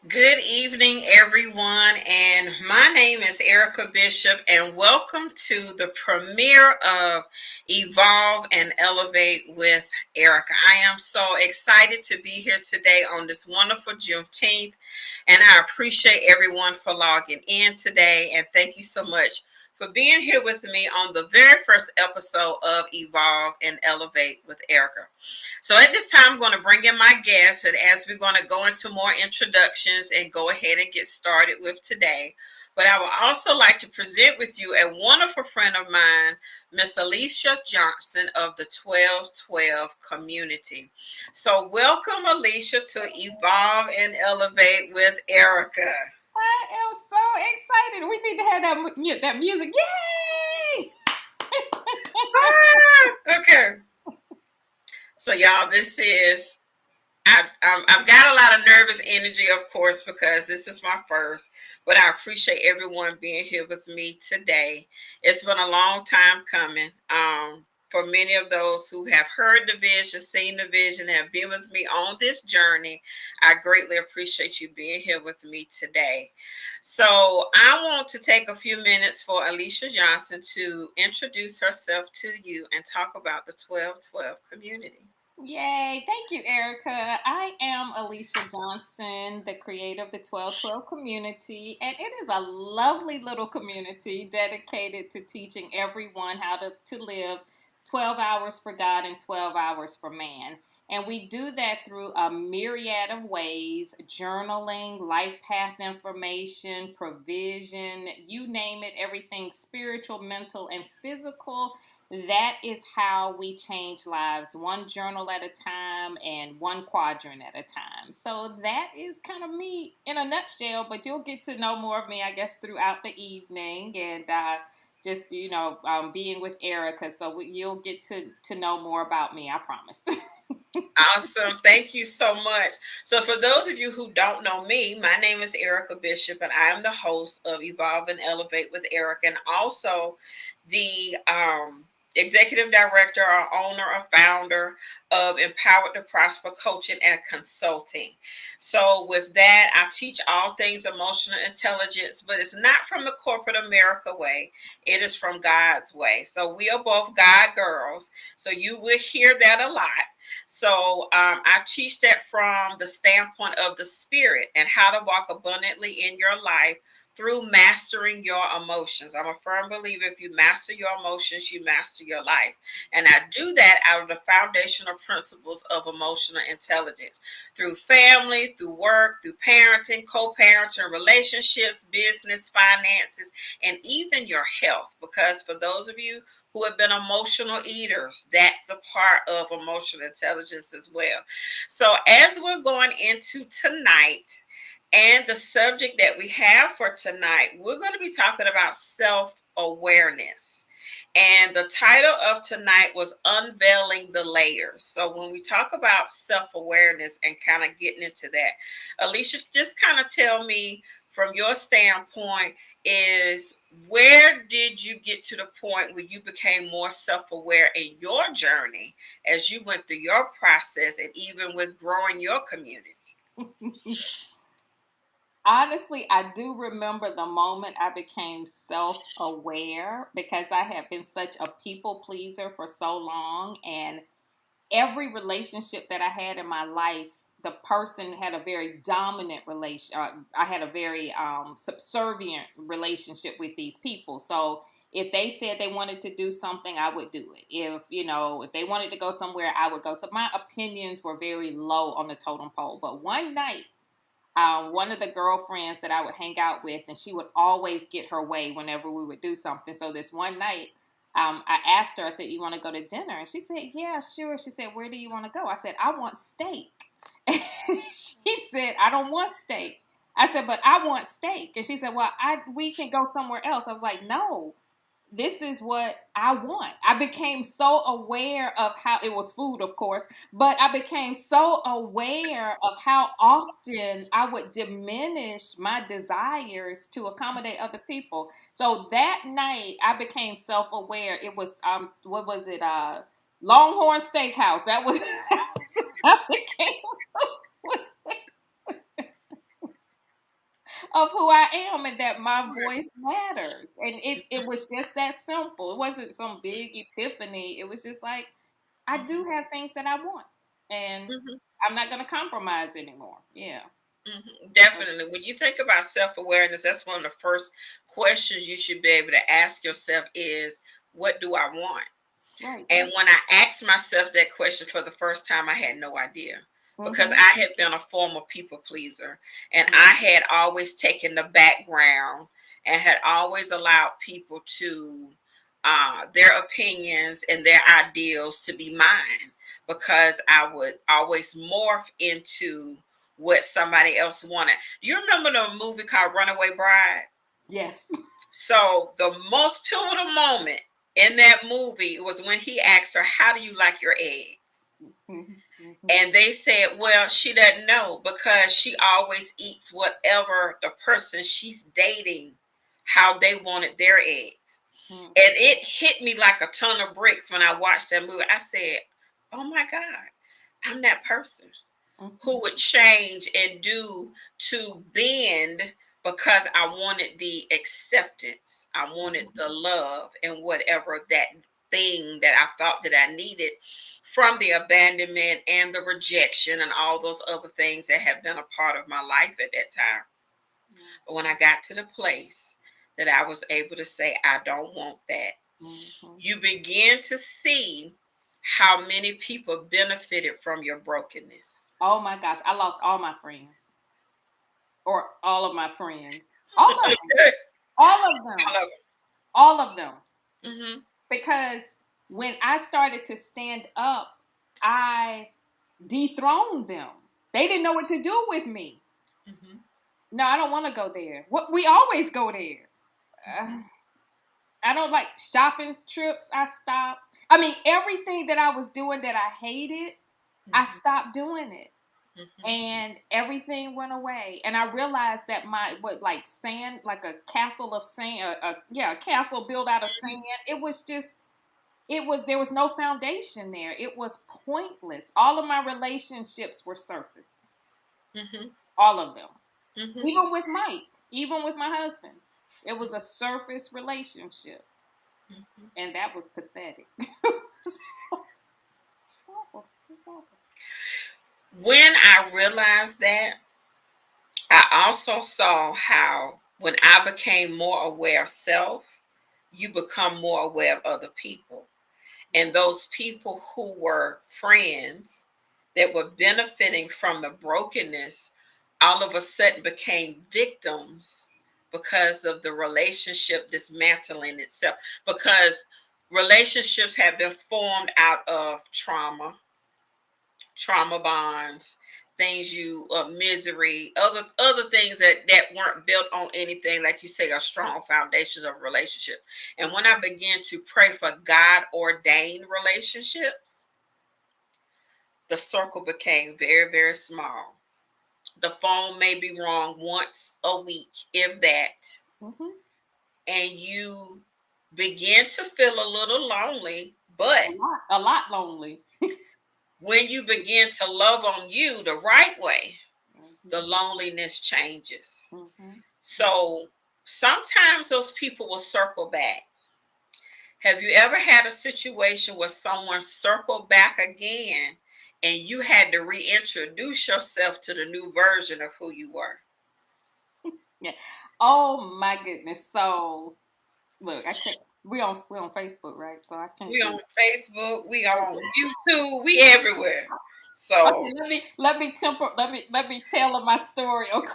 Good evening, everyone, and my name is Erica Bishop, and welcome to the premiere of Evolve and Elevate with Erica. I am so excited to be here today on this wonderful Juneteenth, and I appreciate everyone for logging in today, and thank you so much for being here with me on the very first episode of Evolve and Elevate with Erica. So at this time, I'm going to bring in my guests, and as we're going to go into more introductions and go ahead and get started with today. But I would also like to present with you a wonderful friend of mine, Miss Alicia Johnson of the 1212 community. So welcome, Alicia, to Evolve and Elevate with Erica. I am so excited. We need to have that music. Yay! Okay. So y'all, this is I've got a lot of nervous energy, of course, because this is my first, but I appreciate everyone being here with me today. It's been a long time coming. For many of those who have heard the vision, seen the vision, have been with me on this journey, I greatly appreciate you being here with me today. So I want to take a few minutes for Alicia Johnson to introduce herself to you and talk about the 1212 community. Yay. Thank you, Erica. I am Alicia Johnson, the creator of the 1212 community, and it is a lovely little community dedicated to teaching everyone how to live 12 hours for God and 12 hours for man. And we do that through a myriad of ways: journaling, life path information, provision, you name it, everything spiritual, mental, and physical. That is how we change lives, one journal at a time and one quadrant at a time. So that is kind of me in a nutshell, but you'll get to know more of me, I guess, throughout the evening and just, being with Erica. So you'll get to know more about me, I promise. Awesome. Thank you so much. So, for those of you who don't know me, my name is Erica Bishop, and I am the host of Evolve and Elevate with Erica, and also the executive director or owner or founder of Empowered to Prosper Coaching and Consulting. So, with that, I teach all things emotional intelligence, but it's not from the corporate America way, it is from God's way. So, we are both God girls. So, you will hear that a lot. So I teach that from the standpoint of the spirit and how to walk abundantly in your life through mastering your emotions. I'm a firm believer if you master your emotions, you master your life. And I do that out of the foundational principles of emotional intelligence through family, through work, through parenting, co-parenting, relationships, business, finances, and even your health. Because for those of you who have been emotional eaters, that's a part of emotional intelligence as well. So as we're going into tonight, and the subject that we have for tonight, we're going to be talking about self-awareness. And the title of tonight was Unveiling the Layers. So when we talk about self-awareness and kind of getting into that, Alicia, just kind of tell me from your standpoint, is where did you get to the point where you became more self-aware in your journey as you went through your process and even with growing your community? Honestly, I do remember the moment I became self aware because I had been such a people pleaser for so long. And every relationship that I had in my life, the person had a very dominant relation. I had a very subservient relationship with these people. So if they said they wanted to do something, I would do it. If they wanted to go somewhere, I would go. So my opinions were very low on the totem pole. But one night, one of the girlfriends that I would hang out with, and she would always get her way whenever we would do something. So this one night, I asked her, I said, "You want to go to dinner?" And she said, "Yeah, sure." She said, "Where do you want to go?" I said, "I want steak." And she said, "I don't want steak." I said, "But I want steak." And she said, "Well, we can go somewhere else." I was like, "No, this is what I want." I became so aware of how it was food, of course, but I became so aware of how often I would diminish my desires to accommodate other people. So that night, I became self aware. It was, what was it? Longhorn Steakhouse. That was, I became of who I am and that my voice matters. And it was just that simple. It wasn't some big epiphany. It was just like, I do have things that I want. And Mhm. I'm not going to compromise anymore. Yeah. Definitely. When you think about self awareness, that's one of the first questions you should be able to ask yourself is, what do I want? Right. And when I asked myself that question for the first time, I had no idea because Mm-hmm. I had been a former people pleaser and Yeah. I had always taken the background and had always allowed people to, their opinions and their ideals to be mine because I would always morph into what somebody else wanted. You remember the movie called Runaway Bride? Yes. So the most pivotal moment in that movie was when he asked her, "How do you like your eggs?" Mm-hmm. And they said, "Well, she doesn't know because she always eats whatever the person she's dating, how they wanted their eggs." Mm-hmm. And it hit me like a ton of bricks when I watched that movie. I said, "Oh my God, I'm that person Mm-hmm. who would change and do to bend because I wanted the acceptance. I wanted the love and whatever that thing that I thought that I needed from the abandonment and the rejection and all those other things that have been a part of my life at that time. But when I got to the place that I was able to say, I don't want that, Mm-hmm. you begin to see how many people benefited from your brokenness. Oh my gosh. I lost all my friends, or all of my friends. All of them. All of them. All of All of them. them. Hmm. Because when I started to stand up, I dethroned them. They didn't know what to do with me. Hmm. No, I don't want to go there. What, we always go there. Uh, I don't like shopping trips. I stopped. I mean, everything that I was doing that I hated, I Hmm. stopped doing it, Hmm. and everything went away. And I realized that my what like sand, like a castle of sand, yeah, a castle built out of sand. It was just it was there was no foundation there. It was pointless. All of my relationships were surface. Hmm. All of them. Hmm. Even with Mike, even with my husband. It was a surface relationship. And that was pathetic. It's awful. It's awful. When I realized that, I also saw how when I became more aware of self, you become more aware of other people. And those people who were friends that were benefiting from the brokenness all of a sudden became victims because of the relationship dismantling itself. Because relationships have been formed out of trauma bonds, things you misery, other things that weren't built on anything, like you say, a strong foundation of relationship. And when I began to pray for God ordained relationships, the circle became very, very small. The phone may be wrong once a week, if that, Mm-hmm. and you begin to feel a little lonely. But A lot lonely. when you begin to love on you the right way, the Mm-hmm. loneliness changes. Mm-hmm. So sometimes those people will circle back. Have you ever had a situation where someone circled back again and you had to reintroduce yourself to the new version of who you were? Yeah. Oh my goodness. So look, I can't. We on Facebook, right? So I can't We do. on Facebook, we on YouTube, we everywhere. Okay, So let me tell my story. Okay.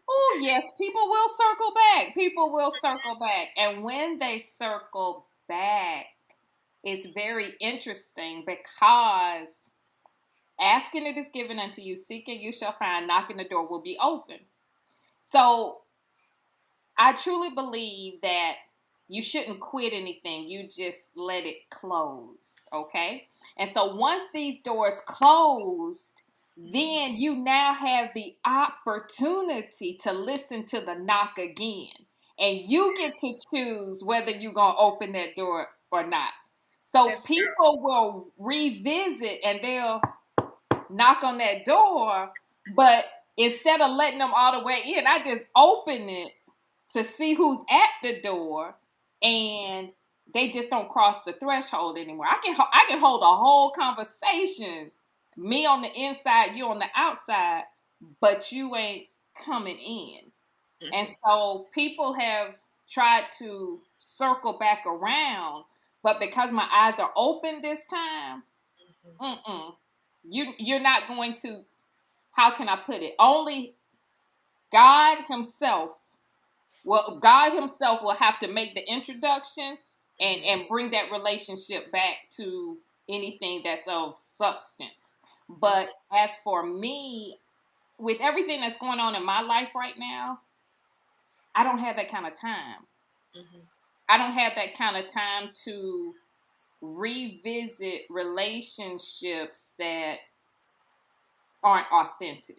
Oh, yes, people will circle back. People will circle back. And when they circle back, it's very interesting because asking it is given unto you, seeking you shall find, knocking the door will be open. So I truly believe that you shouldn't quit anything. You just let it close. Okay. And so once these doors closed, then you now have the opportunity to listen to the knock again. And you get to choose whether you're going to open that door or not. So That's true. people will revisit and they'll knock on that door, but instead of letting them all the way in, I just open it to see who's at the door, and they just don't cross the threshold anymore. I can hold a whole conversation, me on the inside, you on the outside, but you ain't coming in. And Mm-hmm. so people have tried to circle back around, but because my eyes are open this time, mm-mm, you're not going to. How can I put it? Only God Himself God Himself will have to make the introduction Mm-hmm. and bring that relationship back to anything that's of substance. But Mm-hmm. as for me, with everything that's going on in my life right now, I don't have that kind of time. Mm-hmm. I don't have that kind of time to revisit relationships that aren't authentic.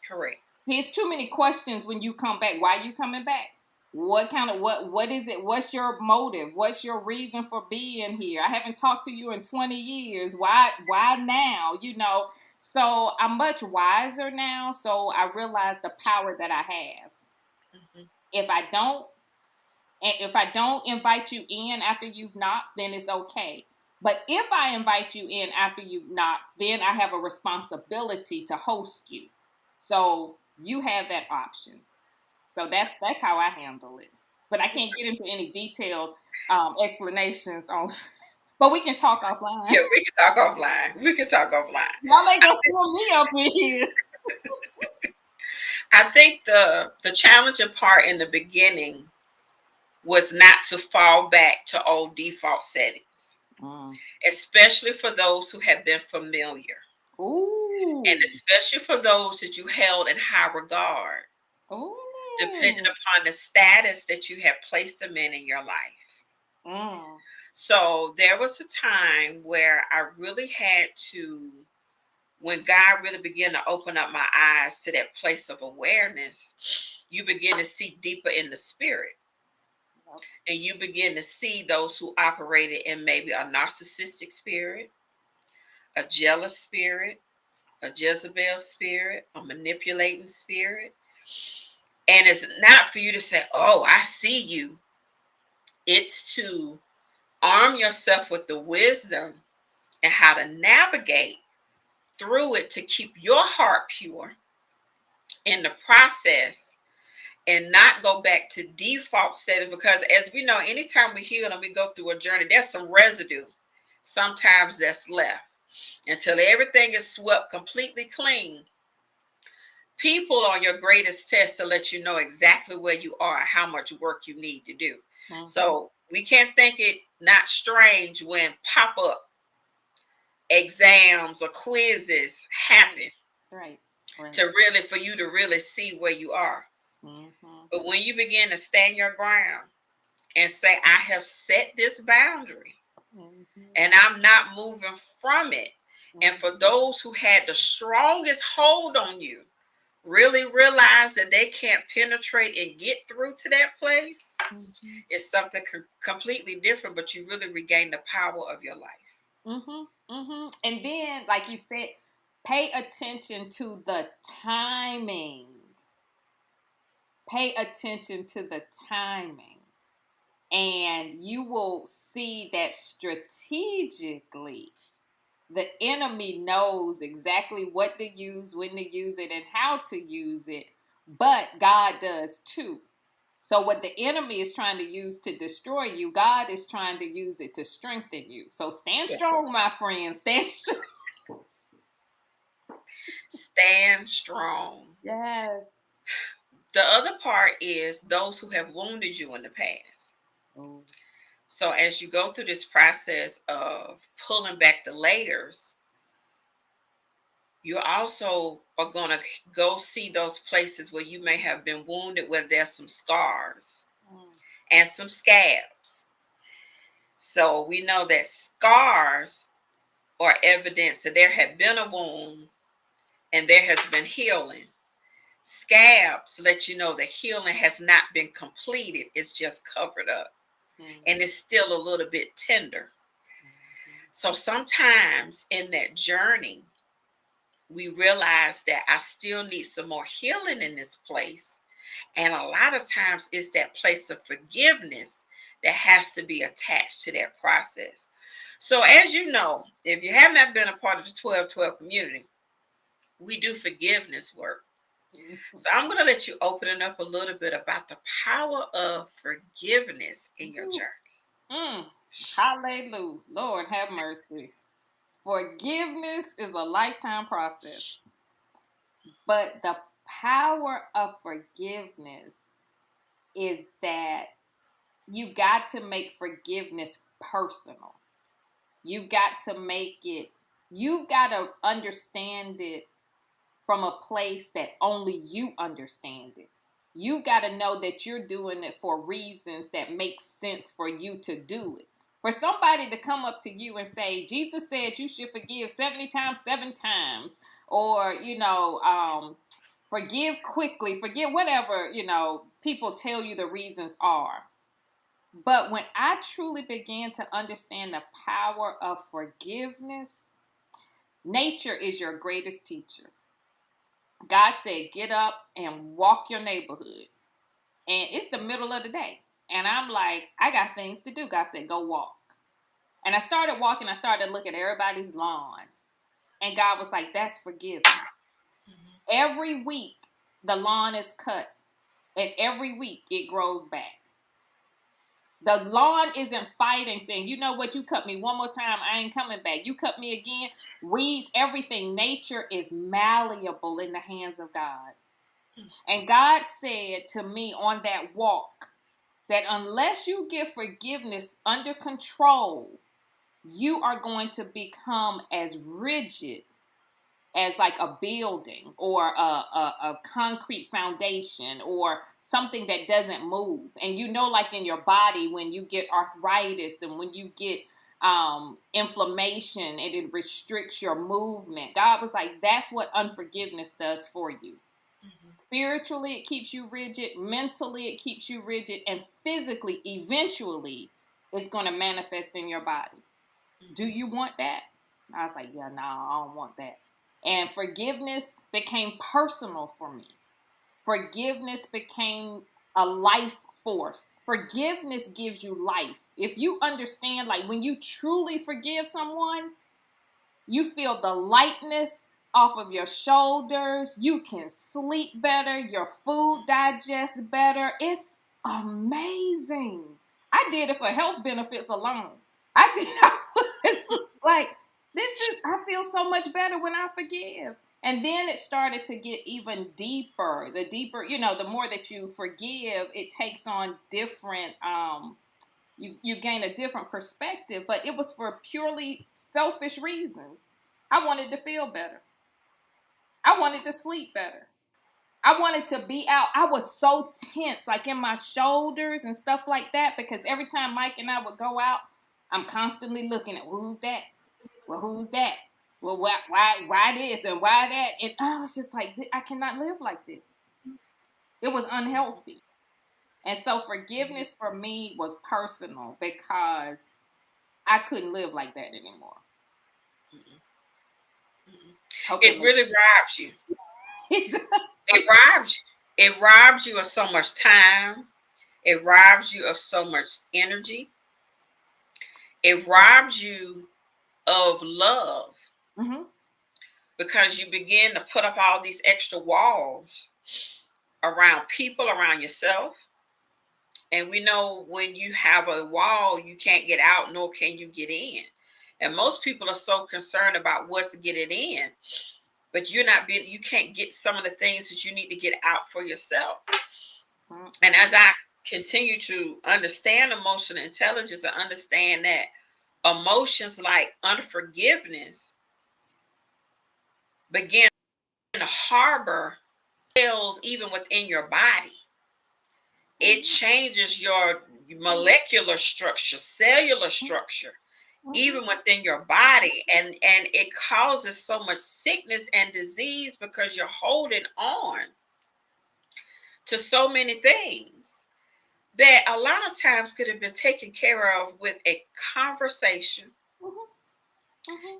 Correct. There's too many questions when you come back. Why are you coming back? What kind of what is it? What's your motive? What's your reason for being here? I haven't talked to you in 20 years. Why now? So I'm much wiser now. So I realize the power that I have. Mm-hmm. If I don't if I don't invite you in after you've knocked, then it's okay. But if I invite you in after you've knocked, then I have a responsibility to host you. So you have that option. So that's how I handle it. But I can't get into any detailed explanations on. But we can talk offline. Yeah, we can talk offline. We can talk offline. Y'all ain't gonna pull me up in here. I think the challenging part in the beginning was not to fall back to old default settings, Mm. especially for those who have been familiar, and Ooh. especially for those that you held in high regard, depending Ooh. upon the status that you have placed them in your life. Mm. So there was a time where I really had to, when God really began to open up my eyes to that place of awareness, you begin to see deeper in the spirit. Yep. And you begin to see those who operated in maybe a narcissistic spirit, a jealous spirit, a Jezebel spirit, a manipulating spirit. And it's not for you to say, oh, I see you. It's to arm yourself with the wisdom and how to navigate through it to keep your heart pure in the process and not go back to default settings. Because as we know, anytime we heal and we go through a journey, there's some residue sometimes that's left until everything is swept completely clean. People are your greatest test to let you know exactly where you are, how much work you need to do. Mm-hmm. So we can't think it not strange when pop-up exams or quizzes happen Right. Right. to really for you to really see where you are. Mm-hmm. But when you begin to stand your ground and say, I have set this boundary Mm-hmm. and I'm not moving from it. And for Mm-hmm. those who had the strongest hold on you, really realize that they can't penetrate and get through to that place, Mm-hmm. it's something completely different, but you really regain the power of your life. Mm-hmm. Mm-hmm. And then, like you said, pay attention to the timing. Pay attention to the timing. And you will see that strategically, the enemy knows exactly what to use, when to use it, and how to use it. But God does too. So, what the enemy is trying to use to destroy you, God is trying to use it to strengthen you. So, stand Yeah. strong, my friend. Stand strong. Stand strong. Yes. The other part is those who have wounded you in the past. Oh. So as you go through this process of pulling back the layers, you also are going to go see those places where you may have been wounded, where there's some scars Mm. and some scabs. So we know that scars are evidence that there had been a wound and there has been healing. Scabs let you know that healing has not been completed, it's just covered up and Mm. it's still a little bit tender. Mhm. So sometimes in that journey, we realize that I still need some more healing in this place. And a lot of times it's that place of forgiveness that has to be attached to that process. So, as you know, if you have not been a part of the 1212 community, we do forgiveness work. Mhm. So, I'm going to let you open it up a little bit about the power of forgiveness in your Ooh. journey. Mm. Hallelujah. Lord have mercy. Forgiveness is a lifetime process, but the power of forgiveness is that you've got to make forgiveness personal. You've got to make it, you've got to understand it from a place that only you understand it. You got to know that you're doing it for reasons that make sense for you to do it. For somebody to come up to you and say, Jesus said you should forgive 70 times, 7 times, or, forgive quickly, forgive whatever, people tell you the reasons are. But when I truly began to understand the power of forgiveness, nature is your greatest teacher. God said, get up and walk your neighborhood. And it's the middle of the day. And I'm like, I got things to do. God said, go walk. And I started walking. I started looking at everybody's lawn. And God was like, that's forgiveness. Every week, the lawn is cut. And every week, it grows back. The lawn isn't fighting, saying, you know what, you cut me one more time, I ain't coming back. You cut me again. Weeds, everything. Nature is malleable in the hands of God. And God said to me on that walk that unless you get forgiveness under control, you are going to become as rigid as like a building or a concrete foundation or something that doesn't move. And like in your body, when you get arthritis and when you get inflammation and it restricts your movement, God was like, that's what unforgiveness does for you. Spiritually, it keeps you rigid. Mentally, it keeps you rigid. And physically, eventually, it's going to manifest in your body. Do you want that? I was like, yeah, no, I don't want that. And forgiveness became personal for me. Forgiveness became a life force. Forgiveness gives you life. If you understand, like when you truly forgive someone, you feel the lightness off of your shoulders. You can sleep better. Your food digests better. It's amazing. I did it for health benefits alone. I did. I was like, I feel so much better when I forgive. And then it started to get even deeper. The deeper, the more that you forgive, it takes on different you gain a different perspective, but it was for purely selfish reasons. I wanted to feel better. I wanted to sleep better. I wanted to be out. I was so tense, like in my shoulders and stuff like that, because every time Mike and I would go out, I'm constantly looking at, well, who's that? Well, who's that? Well, why this and why that? And I was just like, I cannot live like this. It was unhealthy. And so forgiveness for me was personal because I couldn't live like that anymore. Hope that It makes really robs you. sense. It robs you. It robs you of so much time. It robs you of so much energy. It robs you of love Mm-hmm. because you begin to put up all these extra walls around people, around yourself. And we know when you have a wall, you can't get out, nor can you get in. And most people are so concerned about what's getting in but you can't get some of the things that you need to get out for yourself. Mm-hmm. And as I continue to understand emotional intelligence, I understand that emotions like unforgiveness begin to harbor cells even within your body. It changes your molecular structure, cellular structure, even within your body, and it causes so much sickness and disease because you're holding on to so many things that a lot of times could have been taken care of with a conversation,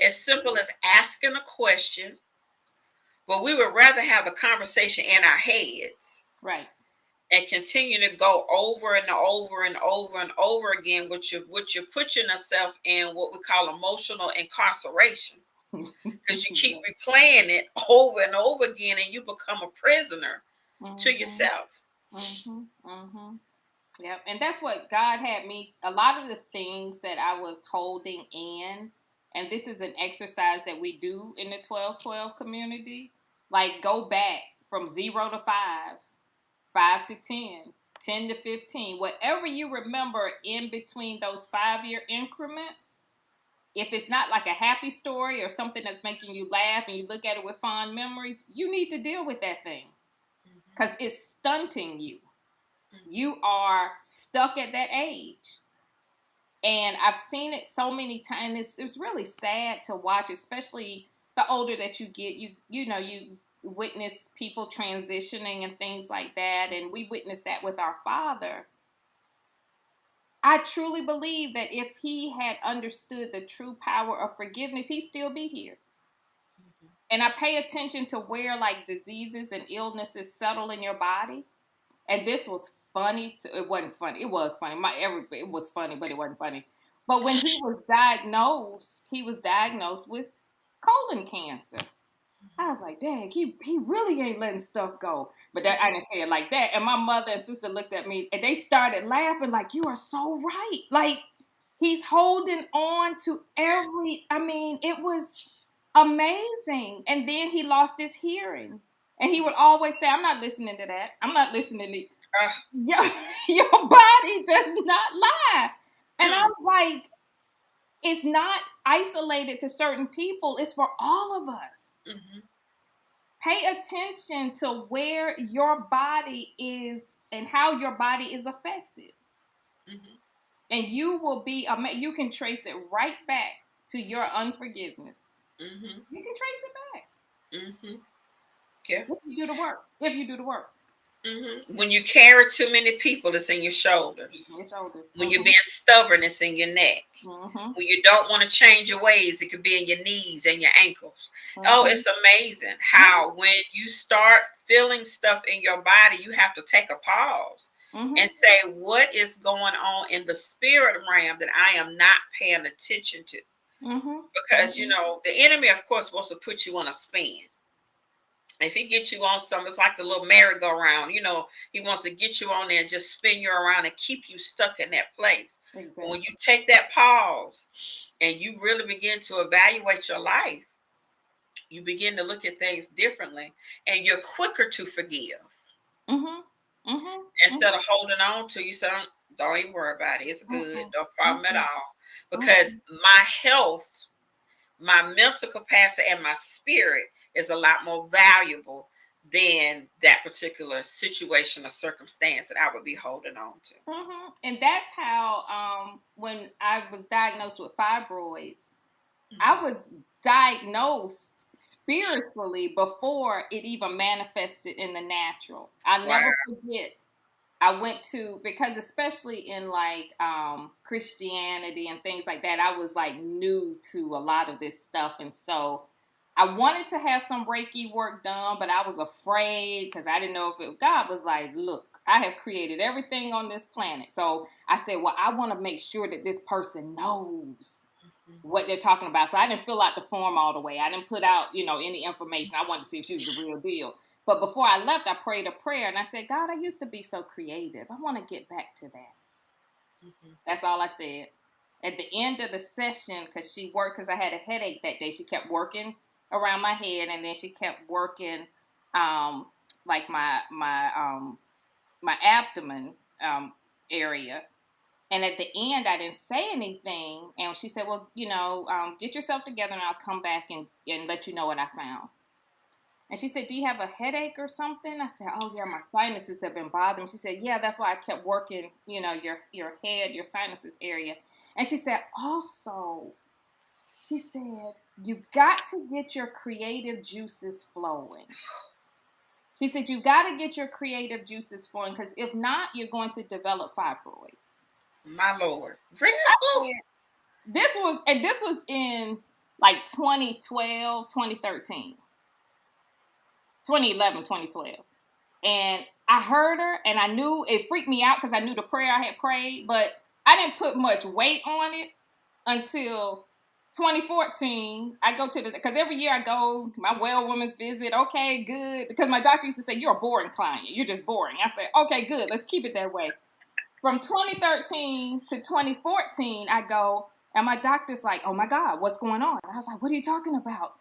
as simple as asking a question. But we would rather have the conversation in our heads, Right. and continue to go over and over and over and over again, which you're putting yourself in what we call emotional incarceration, because you keep replaying it over and over again, and you become a prisoner to Mm-hmm. yourself. Mm-hmm. Mm-hmm. Yep. And that's what God had me. A lot of the things that I was holding in, and this is an exercise that we do in the 12-12 community, like go back from 0 to 5, 5 to 10, 10 to 15, whatever you remember in between those 5 year increments. If it's not like a happy story or something that's making you laugh and you look at it with fond memories, you need to deal with that thing because it's stunting you. You are stuck at that age. And I've seen it so many times. It's really sad to watch, especially the older that you get. You witness people transitioning and things like that. And we witnessed that with our father. I truly believe that if he had understood the true power of forgiveness, he'd still be here. And I pay attention to where like diseases and illnesses settle in your body. And this was funny. It wasn't funny. It was funny. It was funny, but it wasn't funny. But when he was diagnosed with colon cancer. I was like, dang, he really ain't letting stuff go. But that I didn't say it like that. And my mother and sister looked at me and they started laughing, like, you are so right. Like, he's holding on to I mean, it was amazing. And then he lost his hearing. And he would always say, I'm not listening to that. I'm not listening to Uh, your, your body does not lie. And hmm, I'm like, it's not isolated to certain people, it's for all of us. hmm, Pay attention to where your body is and how your body is affected. hmm, And you will be, you can trace it right back to your unforgiveness. hmm, You can trace it back hmm. Yeah. if you do the work. If you do the work. When you carry too many people, it's in your shoulders. Your shoulders. When you're being stubborn, it's in your neck. Mm-hmm. When you don't want to change your ways, it could be in your knees and your ankles. Oh, Mm-hmm. it's amazing how when you start feeling stuff in your body, you have to take a pause Mm-hmm. and say, what is going on in the spirit realm that I am not paying attention to? Mm-hmm. Because, the enemy, of course, wants to put you on a spin. If he gets you on something, it's like the little merry-go-round. He wants to get you on there and just spin you around and keep you stuck in that place. But when Exactly. you take that pause and you really begin to evaluate your life, you begin to look at things differently, and you're quicker to forgive Mm-hmm. Mm-hmm. instead of holding on to you. So don't even worry about it. It's good. Mm-hmm. No problem at Mm-hmm. all. Because Mm-hmm. my health, my mental capacity, and my spirit is a lot more valuable than that particular situation or circumstance that I would be holding on to. Mm-hmm. And that's how when I was diagnosed with fibroids, I was diagnosed spiritually before it even manifested in the natural. I'll Wow. never forget. I went to, because especially in like Christianity and things like that, I was like new to a lot of this stuff. And so I wanted to have some Reiki work done, but I was afraid because I didn't know if God was like, look, I have created everything on this planet. So I said, well, I want to make sure that this person knows what they're talking about. So I didn't fill out the form all the way. I didn't put out, any information. I wanted to see if she was the real deal. But before I left, I prayed a prayer and I said, God, I used to be so creative. I want to get back to that. Mm-hmm. That's all I said. At the end of the session, because I had a headache that day, she kept working around my head, and then she kept working, like my abdomen area. And at the end, I didn't say anything, and she said, "Well, get yourself together, and I'll come back and let you know what I found." And she said, "Do you have a headache or something?" I said, "Oh yeah, my sinuses have been bothering me." She said, "Yeah, that's why I kept working, your head, your sinuses area." And she said, "Also," she said, "you got to get your creative juices flowing." She said, "You got to get your creative juices flowing, because if not, you're going to develop fibroids." My Lord. Really? I said, this was in like 2012, 2013, 2011, 2012. And I heard her, and I knew it freaked me out because I knew the prayer I had prayed, but I didn't put much weight on it until 2014. I go to because every year I go to my well woman's visit. Okay, good. Because my doctor used to say, "You're a boring client. You're just boring." I said, "Okay, good. Let's keep it that way." From 2013 to 2014, I go, and my doctor's like, "Oh my God, what's going on?" And I was like, "What are you talking about?"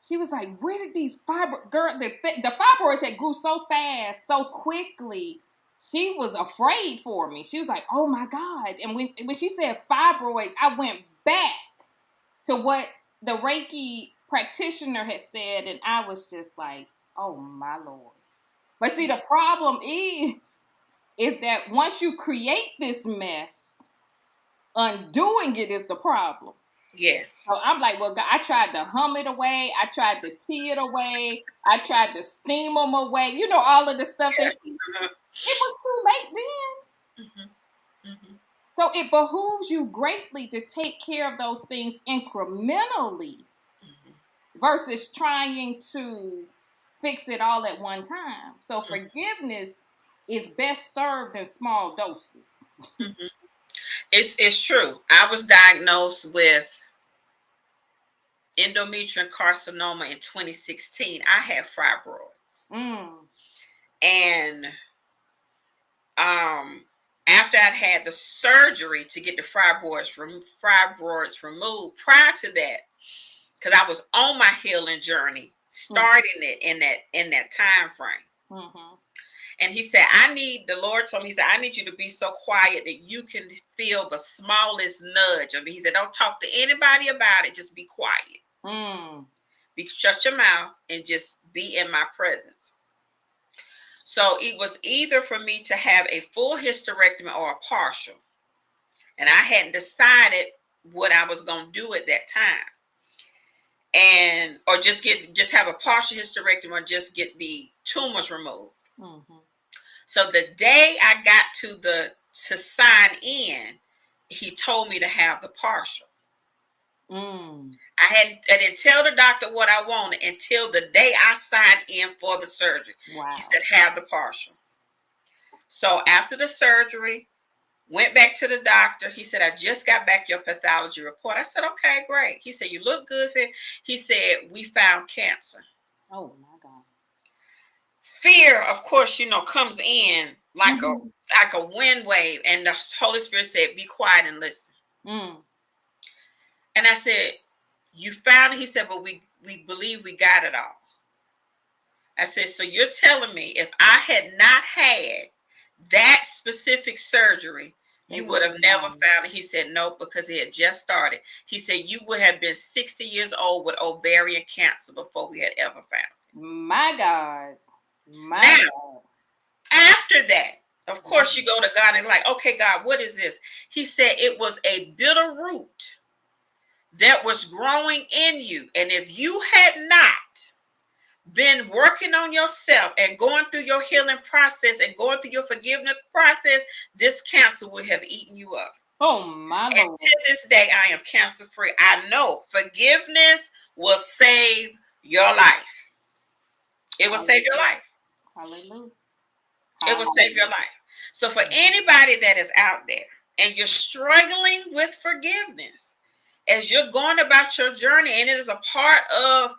She was like, "Where did these the fibroids had grew so fast, so quickly?" She was afraid for me. She was like, "Oh my God." And when she said fibroids, I went back to what the Reiki practitioner had said, and I was just like, "Oh my Lord." But see, the problem is that once you create this mess, undoing it is the problem. Yes. So I'm like, well, God, I tried to hum it away. I tried to tea it away. I tried to steam them away. All of the stuff they teach. Uh-huh. It was too late then. Mm-hmm. Mm-hmm. So it behooves you greatly to take care of those things incrementally versus trying to fix it all at one time. So forgiveness is best served in small doses. Mm-hmm. It's true. I was diagnosed with endometrial carcinoma in 2016. I had fibroids. Mm. And um after I'd had the surgery to get the fibroids removed, prior to that, because I was on my healing journey, starting it in that time frame. Mm-hmm. And the Lord told me, he said, "I need you to be so quiet that you can feel the smallest nudge of me." He said, "Don't talk to anybody about it. Just be quiet. Mm. Shut your mouth and just be in my presence." So it was either for me to have a full hysterectomy or a partial. And I hadn't decided what I was going to do at that time. Or just have a partial hysterectomy or just get the tumors removed. Mm-hmm. So the day I got to sign in, he told me to have the partial. Mm. I didn't tell the doctor what I wanted until the day I signed in for the surgery. Wow. He said, "Have the partial." So after the surgery, went back to the doctor. He said, "I just got back your pathology report." I said, "Okay, great." He said, "You look good for it." He said, "We found cancer." Oh my God. Fear, of course, comes in like a Mm-hmm. like a wind wave, and the Holy Spirit said, "Be quiet and listen." Mm. And I said, "You found it?" He said, "But we believe we got it all." I said, "So you're telling me if I had not had that specific surgery, They you would would have have never known. found it?" He said, "No, because it had just started." He said, "You would have been 60 years old with ovarian cancer before we had ever found it." My God. My Now, God. after that, of course, Mm. you go to God and like, "Okay, God, what is this?" He said it was a bitter root that was growing in you. And if you had not been working on yourself and going through your healing process and going through your forgiveness process, this cancer would have eaten you up. Oh my And Lord. to this day, I am cancer free. I know forgiveness will save your life. It will save your Hallelujah. life. Hallelujah. It will save your Hallelujah. life. So, for anybody that is out there and you're struggling with forgiveness, as you're going about your journey, and it is a part of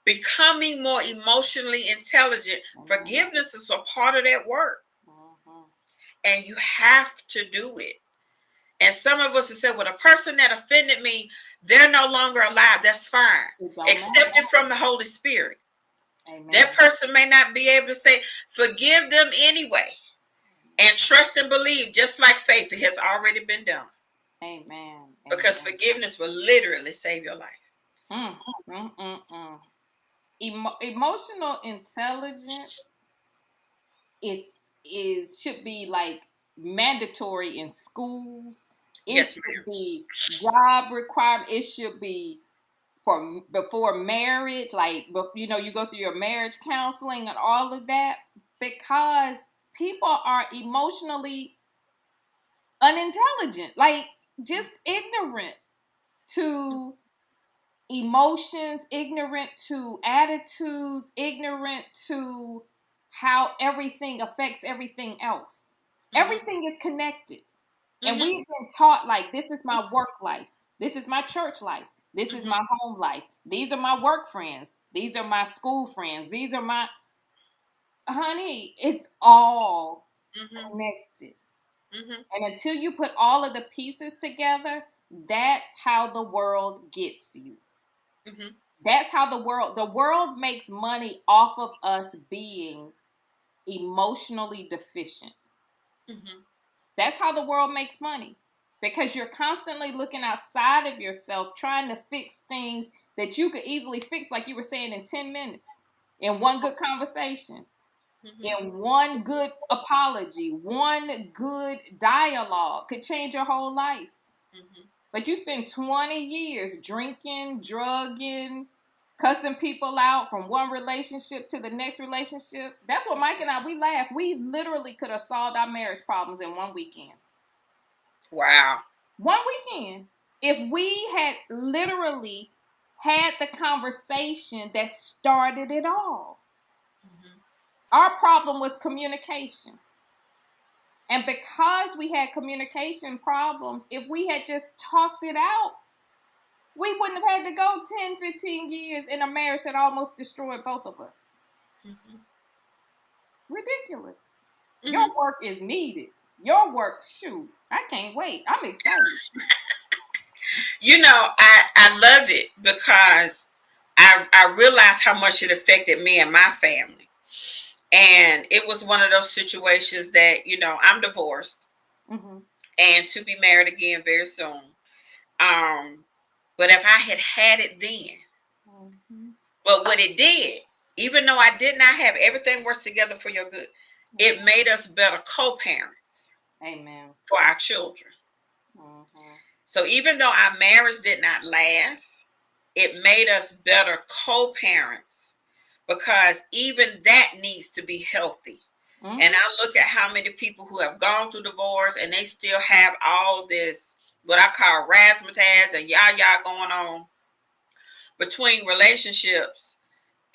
becoming more emotionally intelligent, Amen. forgiveness is a part of that work. Mm-hmm. And you have to do it. And some of us have said, "Well, the person that offended me, they're no longer alive. That's fine. It don't Accept matter. it from the Holy Spirit. That Amen. person may not be able to say, forgive them anyway. And trust and believe, just like faith, it has already been done. Amen. Because Amen. forgiveness will literally save your life. Mm, mm, mm, mm. Emotional intelligence is should be like mandatory in schools. It Yes, should ma'am. be job requirement. It should be for before marriage, like you know, you go through your marriage counseling and all of that, because people are emotionally unintelligent, like just ignorant to emotions, ignorant to attitudes, ignorant to how everything affects everything else. Mm-hmm. Everything is connected. And Mm-hmm. we've been taught like this is my work life, this is my church life, this is Mm-hmm. my home life, these are my work friends, these are my school friends, these are my honey, it's all Mm-hmm. connected. Mm-hmm. And until you put all of the pieces together, that's how the world gets you. Mm-hmm. That's how the world makes money off of us being emotionally deficient. Mm-hmm. That's how the world makes money. Because you're constantly looking outside of yourself, trying to fix things that you could easily fix, like you were saying, in 10 minutes, in one good conversation, Mm-hmm. in one good apology, one good dialogue could change your whole life. Mm-hmm. But you spend 20 years drinking, drugging, cussing people out from one relationship to the next relationship. That's what Mike and I, we laugh. We literally could have solved our marriage problems in one weekend. Wow. One weekend. If we had literally had the conversation that started it all. Mm-hmm. Our problem was communication. And because we had communication problems, if we had just talked it out, we wouldn't have had to go 10, 15 years in a marriage that almost destroyed both of us. Mm-hmm. Ridiculous. Your Mm-hmm. work is needed. Your work, shoot. I can't wait. I'm excited. I love it because I realized how much it affected me and my family. And it was one of those situations that, I'm divorced Mm-hmm. and to be married again very soon. Um, but if I had had it then, Mm-hmm. but what it did, even though I did not have everything works together for your good, it made us better co-parents Amen. for our children. Mm-hmm. So even though our marriage did not last, it made us better co-parents because even that needs to be healthy. And Mm-hmm. I look at how many people who have gone through divorce and they still have all this, what I call razzmatazz and yah going on between relationships.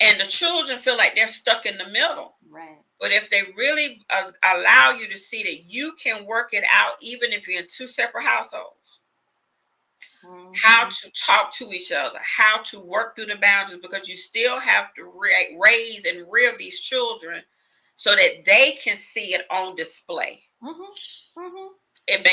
And the children feel like they're stuck in the middle. Right. But if they really allow you to see that you can work it out, even if you're in two separate households, how Mm-hmm. to talk to each other, how to work through the boundaries, because you still have to raise and rear these children so that they can see it on display. Mm-hmm. Mm-hmm. It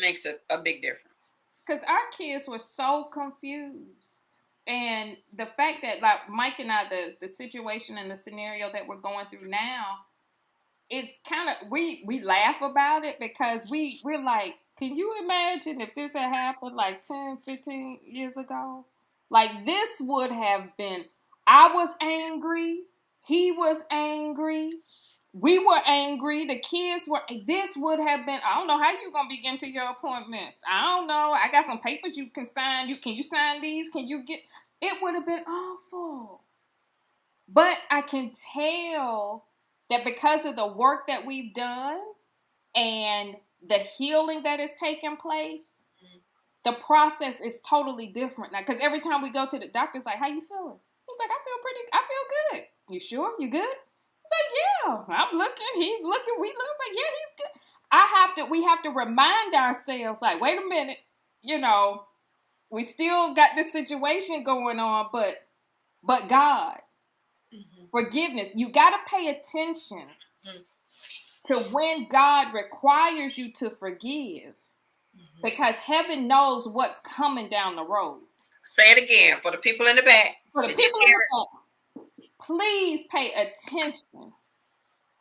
makes a big difference. Because our kids were so confused. And the fact that, like Mike and I, the situation and the scenario that we're going through now, it's kind of we laugh about it because we're like, can you imagine if this had happened like 10, 15 years ago? Like this would have been, I was angry, he was angry, we were angry, the kids were, this would have been, I don't know how you gonna begin to your appointments. I don't know. I got some papers you can sign. Can you sign these? Can you get, it would have been awful. But I can tell that because of the work that we've done and the healing that has taken place, the process is totally different now. Because every time we go to the doctor's like, how you feeling? He's like, I feel good. You sure? You good? He's like, yeah, I'm looking. He's looking. We look like, yeah, he's good. We have to remind ourselves, like, wait a minute, we still got this situation going on, but God. Mm-hmm. Forgiveness. You got to pay attention Mm-hmm. to when God requires you to forgive. Mhm. because heaven knows what's coming down the road. Say it again for the people in the back. For the Did you people in hear the back, please pay attention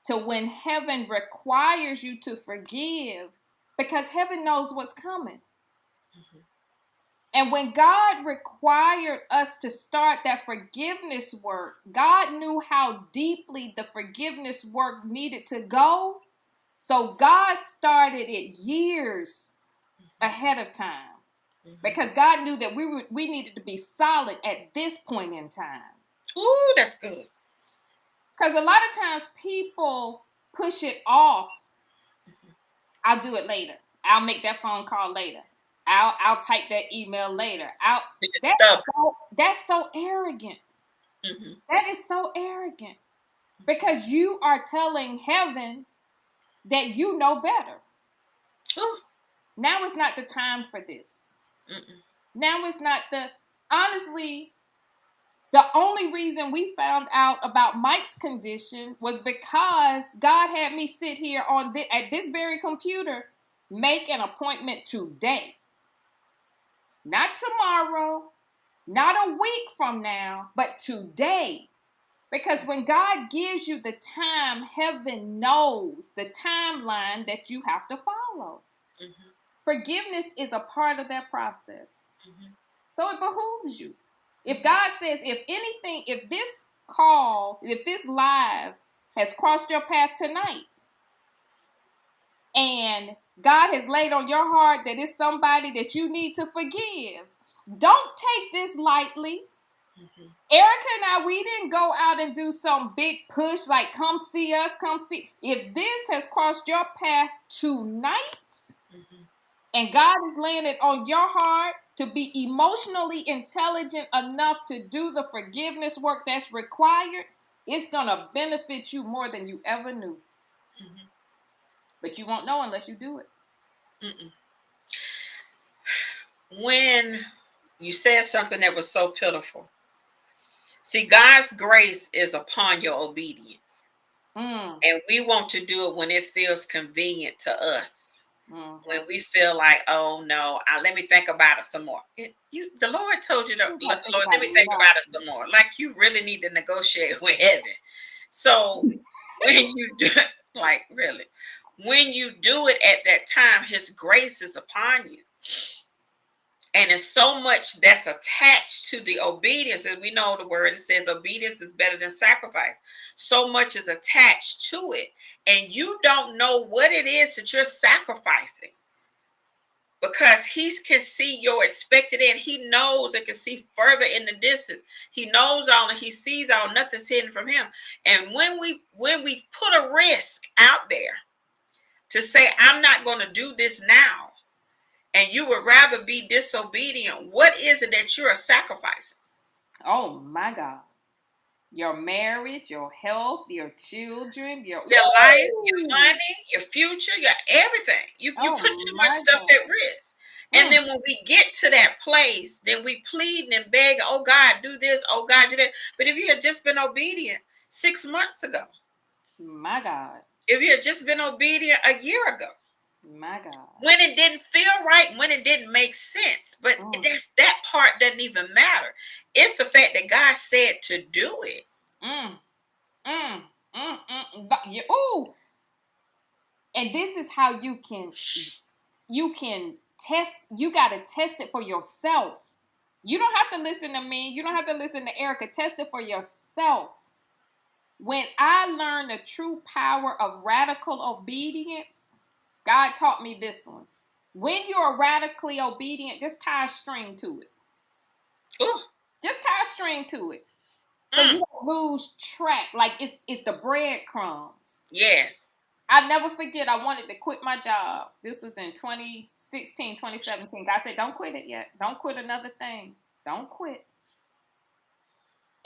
to when heaven requires you to forgive, because heaven knows what's coming. it? Mhm. And when God required us to start that forgiveness work, God knew how deeply the forgiveness work needed to go. So God started it years ahead of time, Mhm. because God knew that we needed to be solid at this point in time. Ooh, that's good. Because a lot of times people push it off. I'll do it later. I'll make that phone call later. I'll type that email later. Being That's stubborn. that's so arrogant. Mhm. That is so arrogant, because you are telling heaven that you know better. Ooh. Now is not the time for this. Mm-mm. Now is not the honestly, the only reason we found out about Mike's condition was because God had me sit here at this very computer, make an appointment today, not tomorrow, not a week from now, but today. Because when God gives you the time, heaven knows the timeline that you have to follow. Mhm. Forgiveness is a part of that process. Mhm. So it behooves you. If Mhm. God says, if anything, if this call, if this live has crossed your path tonight, and God has laid on your heart that it's somebody that you need to forgive, don't take this lightly. Mhm. Errica and I, we didn't go out and do some big push like, come see us, come see. If this has crossed your path tonight, Mhm. and God is laying it on your heart to be emotionally intelligent enough to do the forgiveness work that's required, it's going to benefit you more than you ever knew. Mhm. But you won't know unless you do it. Mm-mm. When you said something that was so pitiful. See, God's grace is upon your obedience. Mm, And we want to do it when it feels convenient to us. When mm-hmm. we feel like, oh no, let me think about it some more. The Lord told you to, You got to think Lord, let about me think about it nothing. some more. Like you really need to negotiate with heaven. So when you do, like really, when you do it at that time, His grace is upon you. And it's so much that's attached to the obedience. And we know the word, it says obedience is better than sacrifice. So much is attached to it. And you don't know what it is that you're sacrificing, because he can see your expected end. He knows and can see further in the distance. He knows all and he sees all. Nothing's hidden from him. And when we put a risk out there to say, I'm not going to do this now, and you would rather be disobedient, what is it that you're sacrificing? Oh my God. Your marriage, your health, your children, your Your life, your woo! money, your future, your everything. You put Oh too much my stuff at God. risk. And Mm, then when we get to that place, then we plead and beg, oh God, do this, oh God, do that. But if you had just been obedient 6 months ago, my God. if you had just been obedient a year ago, My God. when it didn't feel right, when it didn't make sense, but Mm, that part doesn't even matter. It's the fact that God said to do it. mm, mm, ooh. And this is how you can test. You got to test it for yourself. You don't have to listen to me. You don't have to listen to Errica. Test it for yourself. When I learned the true power of radical obedience, God taught me this one. When you're radically obedient, just tie a string to it. Ooh, Just tie a string to it. So mm, you don't lose track. Like it's the breadcrumbs. yes. I never forget, I wanted to quit my job. This was in 2016, 2017. God said, don't quit it yet. Don't quit another thing. Don't quit.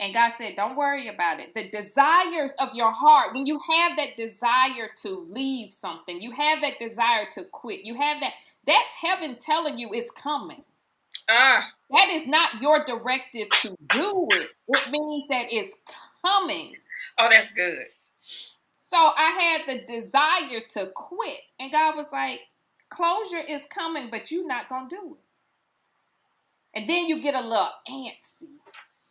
And God said, don't worry about it. The desires of your heart, when you have that desire to leave something, you have that desire to quit, you have that's heaven telling you it's coming. Ah, That is not your directive to do it. It means that it's coming. oh, that's good. So I had the desire to quit. And God was like, Closure is coming, but you're not going to do it. And then you get a little antsy.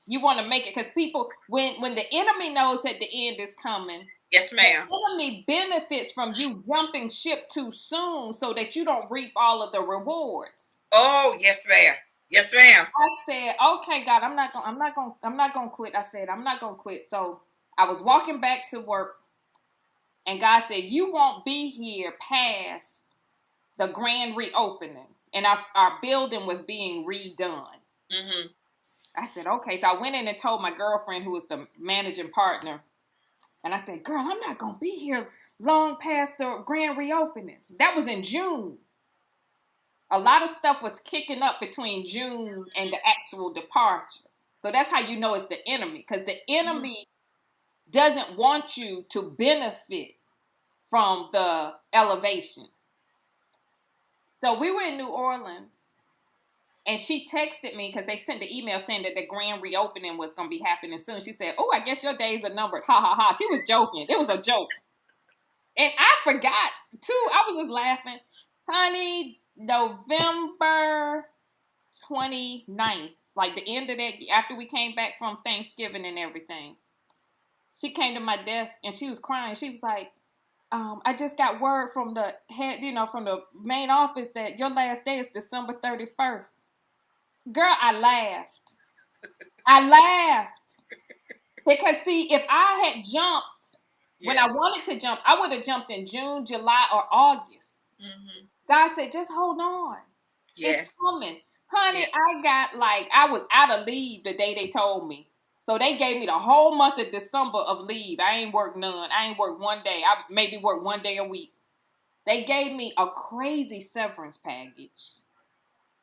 You want to make it because people, when the enemy knows that the end is coming, Yes, the ma'am. enemy benefits from you jumping ship too soon so that you don't reap all of the rewards. Oh, yes, ma'am. Yes, ma'am. I said, okay, God, I'm not gonna quit. I said, I'm not gonna quit. So I was walking back to work, and God said, you won't be here past the grand reopening. And our building was being redone. Mm-hmm. I said, okay. So I went in and told my girlfriend, who was the managing partner, and I said, girl, I'm not gonna be here long past the grand reopening. That was in June. A lot of stuff was kicking up between June and the actual departure. So that's how you know it's the enemy, because the enemy doesn't want you to benefit from the elevation. So we were in New Orleans, and she texted me because they sent the email saying that the grand reopening was going to be happening soon. She said, oh, I guess your days are numbered. Ha, ha, ha. She was joking. It was a joke. And I forgot, too. I was just laughing. Honey, November 29th, like the end of that, after we came back from Thanksgiving and everything, she came to my desk and she was crying. She was like, I just got word from the head, from the main office that your last day is December 31st. Girl, I laughed. I laughed. Because, see, if I had jumped when I wanted to jump, I would have jumped in June, July, or August. Mm-hmm. God said, just hold on. Yes. It's coming. Honey, I was out of leave the day they told me. So they gave me the whole month of December of leave. I ain't worked none. I ain't worked one day. I maybe worked one day a week. They gave me a crazy severance package.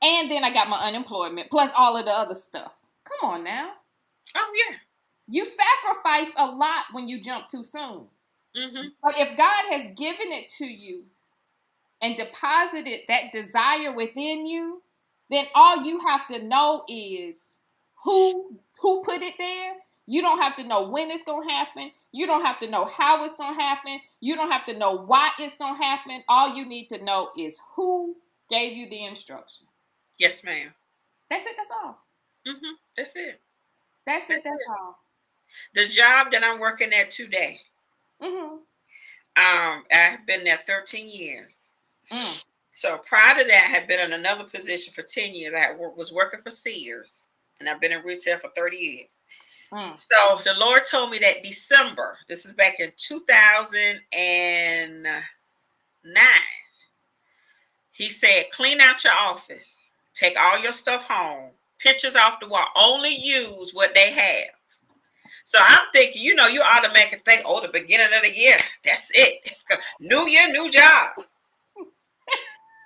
And then I got my unemployment, plus all of the other stuff. Come on now. Oh, yeah. You sacrifice a lot when you jump too soon. Mm-hmm. But if God has given it to you and deposited that desire within you, then all you have to know is who put it there. You don't have to know when it's going to happen. You don't have to know how it's going to happen. You don't have to know why it's going to happen. All you need to know is who gave you the instruction. Yes, ma'am. That's it. That's all. Mm-hmm. That's it. That's it. That's all. The job that I'm working at today, Mm-hmm. I've been there 13 years. So prior to that, I had been in another position for 10 years. Was working for Sears, and I've been in retail for 30 years. So the Lord told me that December, this is back in 2009, He said, clean out your office, take all your stuff home, pictures off the wall, only use what they have. So I'm thinking, you automatically think, oh, the beginning of the year, that's it. It's new year, new job.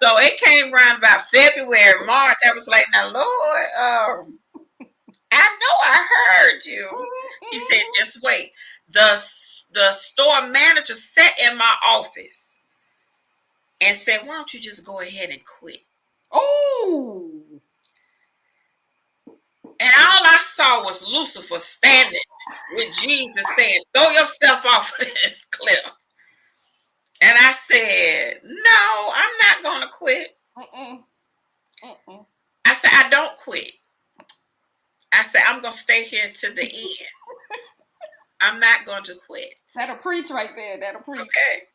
So it came around about February, March. I was like, now, Lord, I know I heard you. He said, just wait. The store manager sat in my office and said, why don't you just go ahead and quit? Oh. And all I saw was Lucifer standing with Jesus saying, throw yourself off of this cliff. And I said, no, I'm not going to quit. I said, I don't quit. I said, I'm going to stay here to the end. I'm not going to quit. That'll preach right there. That'll preach. Okay.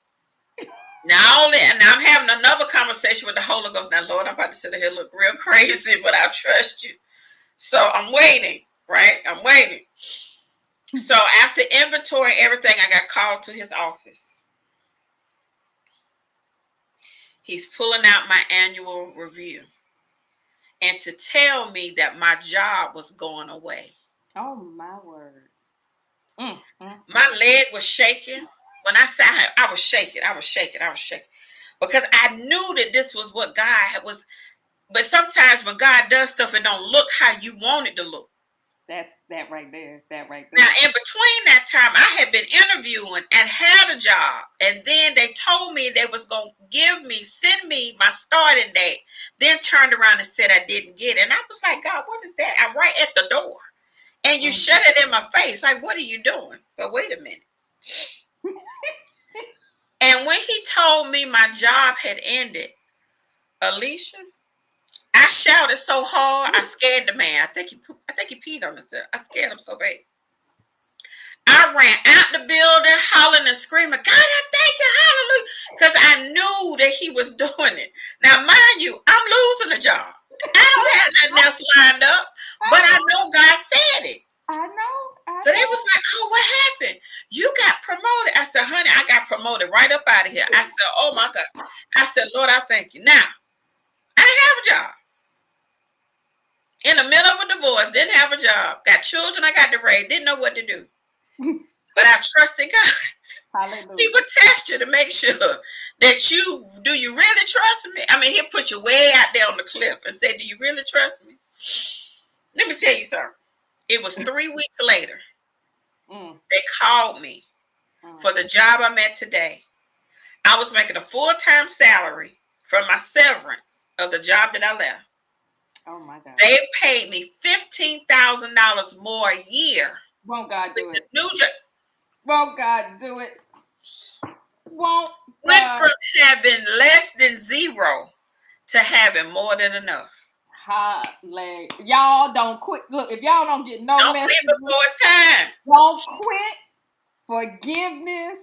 Now I'm having another conversation with the Holy Ghost. Now, Lord, I'm about to sit here and look real crazy, but I trust you. So I'm waiting, right? I'm waiting. So after inventory everything, I got called to his office. He's pulling out my annual review and to tell me that my job was going away. Oh, my word. My leg was shaking. When I said I was shaking. Because I knew that this was what God was. But sometimes when God does stuff, it don't look how you want it to look. That's that right there. That right there. Now, in between that time, I had been interviewing and had a job. And then they told me they was going to send me my starting date. Then turned around and said I didn't get it. And I was like, God, what is that? I'm right at the door. And you shut it in my face. Like, what are you doing? But wait a minute. And when he told me my job had ended, Alicia, I shouted so hard, I scared the man. I think he peed on himself. I scared him so bad. I ran out the building, hollering and screaming, God, I thank you, hallelujah, because I knew that he was doing it. Now, mind you, I'm losing a job. I don't have nothing else lined up, but I know God said it. I know. So they was like, oh, what happened? You got promoted. I said, honey, I got promoted right up out of here. I said, oh my God. I said, Lord, I thank you. Now, I didn't have a job. In the middle of a divorce, didn't have a job. Got children I got to raise, didn't know what to do. But I trusted God. Hallelujah. He would test you to make sure that do you really trust me? I mean, he'll put you way out there on the cliff and say, do you really trust me? Let me tell you something. It was 3 weeks later. They called me for the job I'm at today. I was making a full-time salary from my severance of the job that I left. Oh my God. They paid me $15,000 more a year. Won't God do it? New job. Won't God do it? Won't Went from having less than zero to having more than enough. Y'all don't quit. Look, if y'all don't get no message, quit before it's time. Don't quit. Forgiveness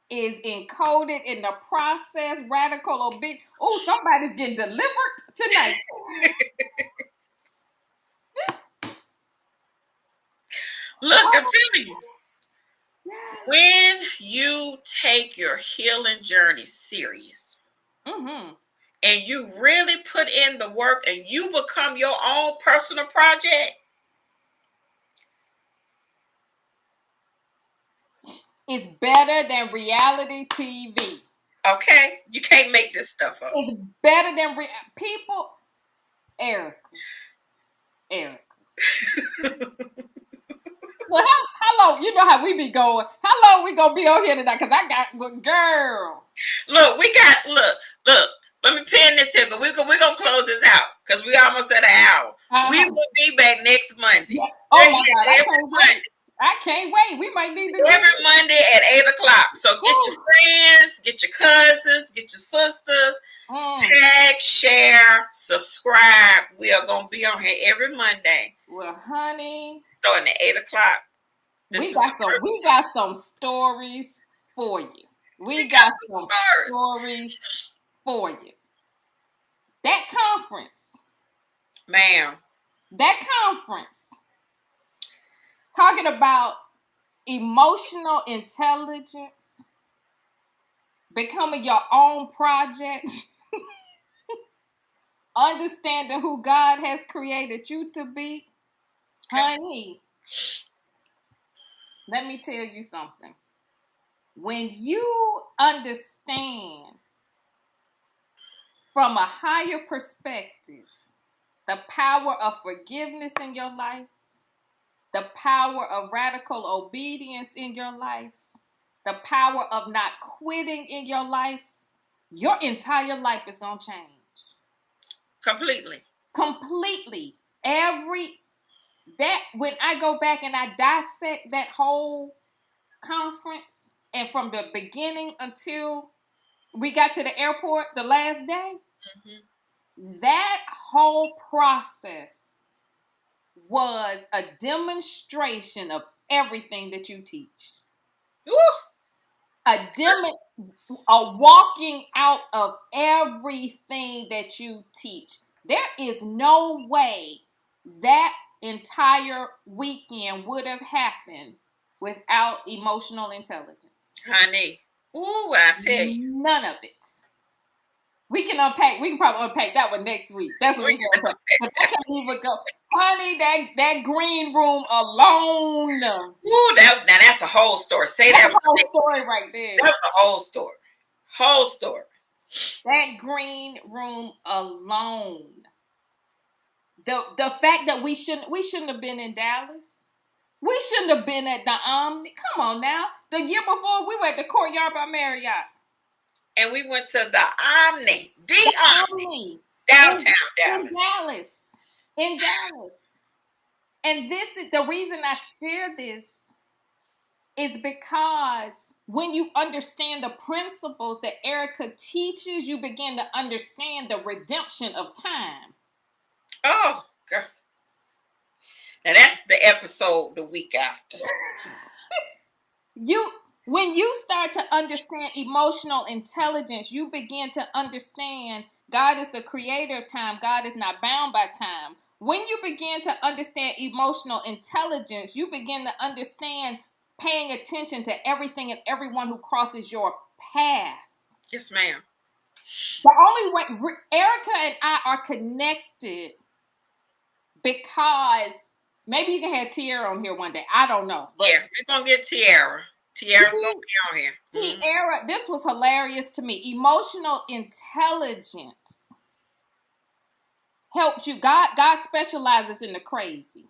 is encoded in the process. Radical obedience. Oh, somebody's getting delivered tonight. Look, I'm telling you. Yes. When you take your healing journey serious, and you really put in the work and you become your own personal project, it's better than reality TV. Okay? You can't make this stuff up. It's better than people. Errica. Well, how long? You know how we be going. How long we gonna be on here tonight? Because I got girl. Look, look. Let me pin this here because we're gonna close this out because we almost at an hour. We will be back next Monday. Yeah. Oh my God, I can't wait. I can't wait. We might need to every Monday at 8:00. So get your friends, get your cousins, get your sisters. Tag, share, subscribe. We are gonna be on here every Monday. Well, honey, starting at 8:00. We got some stories for you. We got some stories for you. That conference, ma'am. That conference talking about emotional intelligence, becoming your own project. Understanding who God has created you to be. Honey, let me tell you something. When you understand from a higher perspective the power of forgiveness in your life, the power of radical obedience in your life, the power of not quitting in your life, your entire life is going to change. Completely. When I go back and I dissect that whole conference and from the beginning until we got to the airport the last day, that whole process was a demonstration of everything that you teach. A walking out of everything that you teach. There is no way that entire weekend would have happened without emotional intelligence. Honey, I tell you. None of it. We can probably unpack that one next week. That's what we can unpack. But I can't even go. Honey, that green room alone. Now that's a whole story. That was a whole story right there. That was a whole story. Whole story. That green room alone. The fact that we shouldn't have been in Dallas. We shouldn't have been at the Omni. Come on now. The year before, we were at the Courtyard by Marriott. And we went to the Omni. The Omni. Downtown Dallas. In Dallas. And this is the reason I share this. is because when you understand the principles that Errica teaches, you begin to understand the redemption of time. Oh, girl. Now that's the episode the week after. When you start to understand emotional intelligence, you begin to understand God is the creator of time. God is not bound by time. When you begin to understand emotional intelligence, you begin to understand paying attention to everything and everyone who crosses your path. Yes, ma'am. The only way Errica and I are connected because maybe you can have Tierra on here one day. I don't know. But yeah, we're going to get Tiara. Tiara's going to be on here. Tierra, this was hilarious to me. Emotional intelligence helped you. God specializes in the crazy.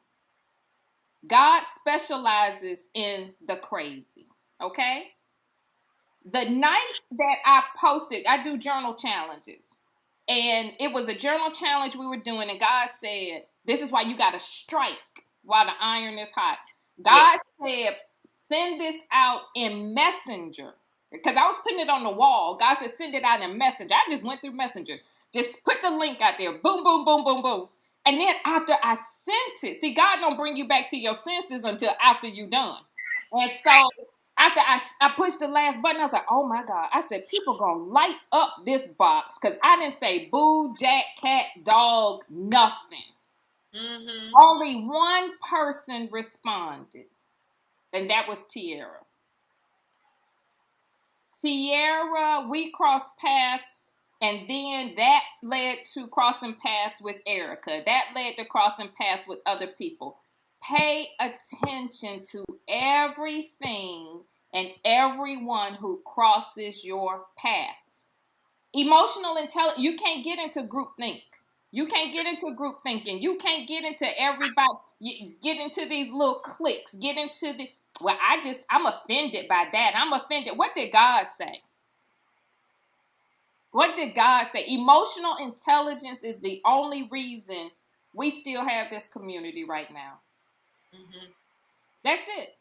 God specializes in the crazy. Okay? The night that I posted, I do journal challenges. And it was a journal challenge we were doing, and God said, this is why you got to strike while the iron is hot. God said, send this out in Messenger. Because I was putting it on the wall. God said, send it out in Messenger. I just went through Messenger. Just put the link out there. Boom, boom, boom, boom, boom. And then after I sent it, see, God don't bring you back to your senses until after you're done. And so after I pushed the last button, I was like, oh my God. I said, people gonna light up this box because I didn't say boo, jack, cat, dog, nothing. Mm-hmm. Only one person responded, and that was Tierra. Tierra, we crossed paths, and then that led to crossing paths with Errica. That led to crossing paths with other people. Pay attention to everything and everyone who crosses your path. Emotional intelligence, you can't get into groupthink. You can't get into group thinking. You can't get into everybody, get into these little cliques, get into the, well, I'm offended by that. I'm offended. What did God say? What did God say? Emotional intelligence is the only reason we still have this community right now. Mm-hmm. That's it.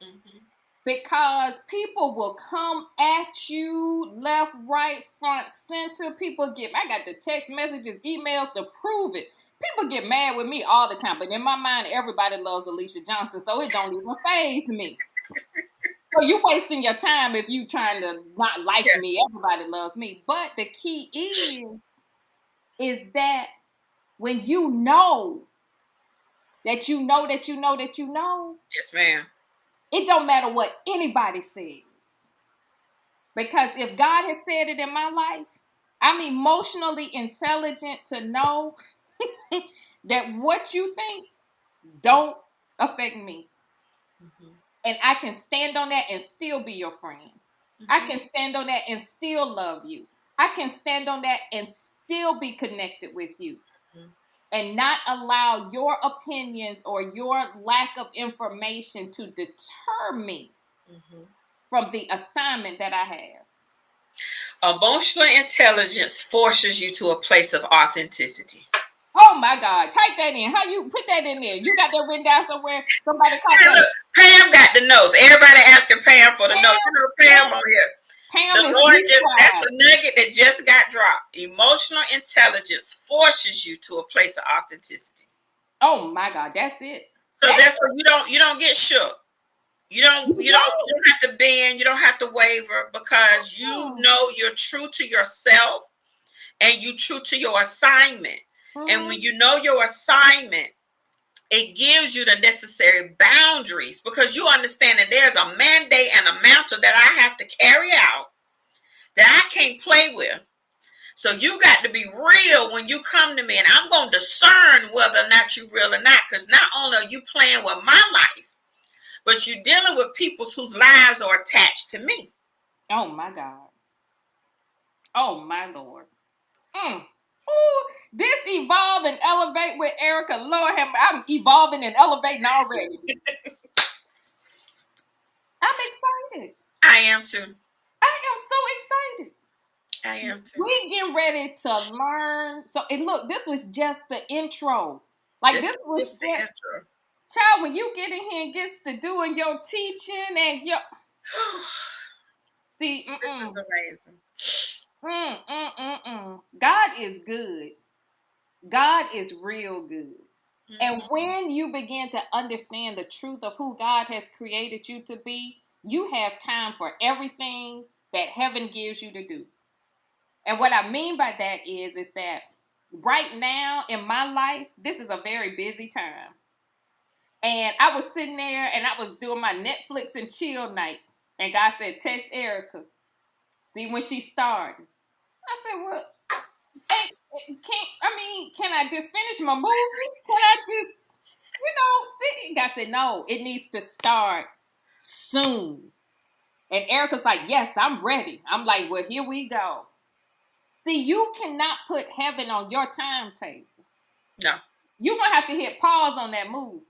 Mm-hmm. Because people will come at you left, right, front, center. I got the text messages, emails to prove it. People get mad with me all the time, but in my mind, everybody loves Alicia Johnson, so it don't even faze me. So you wasting your time if you trying to not like me. Everybody loves me. But the key is that when you know that you know that you know that you know. Yes, ma'am. It don't matter what anybody says. Because if God has said it in my life, I'm emotionally intelligent to know that what you think don't affect me. Mm-hmm. And I can stand on that and still be your friend. Mm-hmm. I can stand on that and still love you. I can stand on that and still be connected with you. Mm-hmm. And not allow your opinions or your lack of information to deter me from the assignment that I have. Emotional intelligence forces you to a place of authenticity. Oh my God. Type that in. How you put that in there? You got that written down somewhere? Somebody caught that? Look, Pam got the notes. Everybody asking Pam for the notes. You know Pam on here. Pam the Lord that's the nugget that just got dropped. Emotional intelligence forces you to a place of authenticity. Oh my God, that's it. So therefore you don't get shook. You don't have to bend, you don't have to waver, because you know you're true to yourself and you true to your assignment. Mm-hmm. And when you know your assignment, it gives you the necessary boundaries, because you understand that there's a mandate and a mantle that I have to carry out that I can't play with. So you got to be real when you come to me, and I'm going to discern whether or not you're real or not, because not only are you playing with my life, but you're dealing with people whose lives are attached to me. Oh my God. Oh my Lord. Ooh, this evolve and elevate with Errica. Lord, I'm evolving and elevating already. I'm excited. I am too. I am so excited. I am too. We getting ready to learn. So, and look, this was just the intro. Like this was the intro. Child, when you get in here and gets to doing your teaching and your see, This is amazing. God is good. God is real good. And Mm-hmm. when you begin to understand the truth of who God has created you to be, you have time for everything that heaven gives you to do. And what I mean by that is that right now in my life, this is a very busy time. And I was sitting there and I was doing my Netflix and chill night. And God said, text Errica. See when she started. I said, well, hey, can I just finish my movie? Can I just, sit? God said, no, it needs to start soon. And Erica's like, yes, I'm ready. I'm like, well, here we go. See, you cannot put heaven on your timetable. No. You're going to have to hit pause on that movie.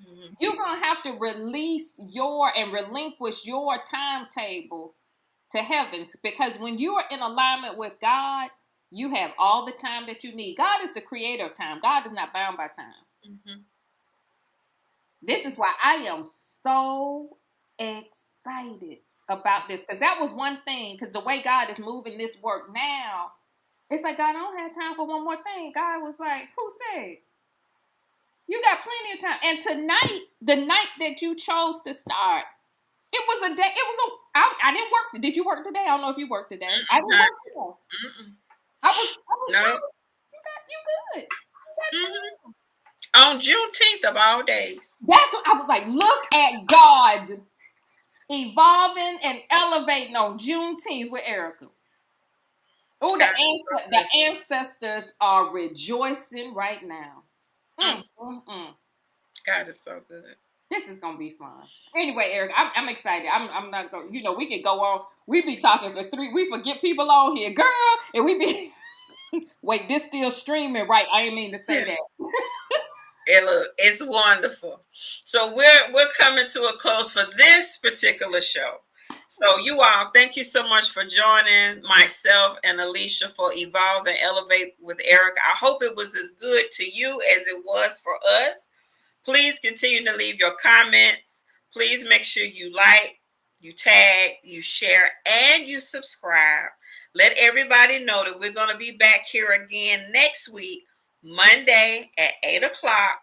Mm-hmm. You're going to have to release and relinquish your timetable to heavens, because when you are in alignment with God, you have all the time that you need. God is the creator of time. God is not bound by time. Mm-hmm. This is why I am so excited about this, because that was one thing, because the way God is moving this work now, it's like, God, I don't have time for one more thing. God was like, who said? You got plenty of time. And tonight, the night that you chose to start, it was a day. It was I didn't work. Did you work today? I don't know if you worked today. I didn't work today. Mm-mm. I No. was. You good. You Mm-hmm. got time. On Juneteenth of all days. That's what I was like. Look at God evolving and elevating on Juneteenth with Errica. Oh, God is so the good. ancestors are rejoicing right now. Mm. Mm, mm, mm. God is so good. This is gonna be fun. Anyway, Eric, I'm excited. I'm not gonna. We could go on. We be talking for three. We forget people on here, girl, and we be. Wait, this still streaming, right? I didn't mean to say that. It's wonderful. So we're coming to a close for this particular show. So you all, thank you so much for joining myself and Alicia for Evolve and Elevate with Eric. I hope it was as good to you as it was for us. Please continue to leave your comments. Please make sure you like, you tag, you share, and you subscribe. Let everybody know that we're going to be back here again next week, Monday at 8 o'clock.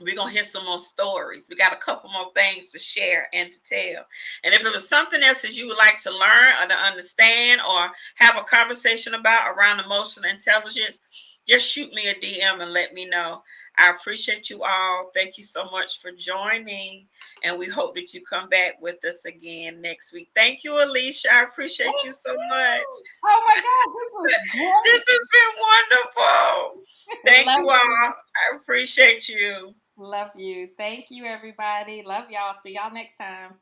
We're going to hear some more stories. We got a couple more things to share and to tell. And if it was something else that you would like to learn or to understand or have a conversation about around emotional intelligence, just shoot me a DM and let me know. I appreciate you all. Thank you so much for joining. And we hope that you come back with us again next week. Thank you, Alicia. I appreciate you so much. Oh my God, this was This great. has been wonderful. Thank Love you all. you. I appreciate you. Love you. Thank you, everybody. Love y'all. See y'all next time.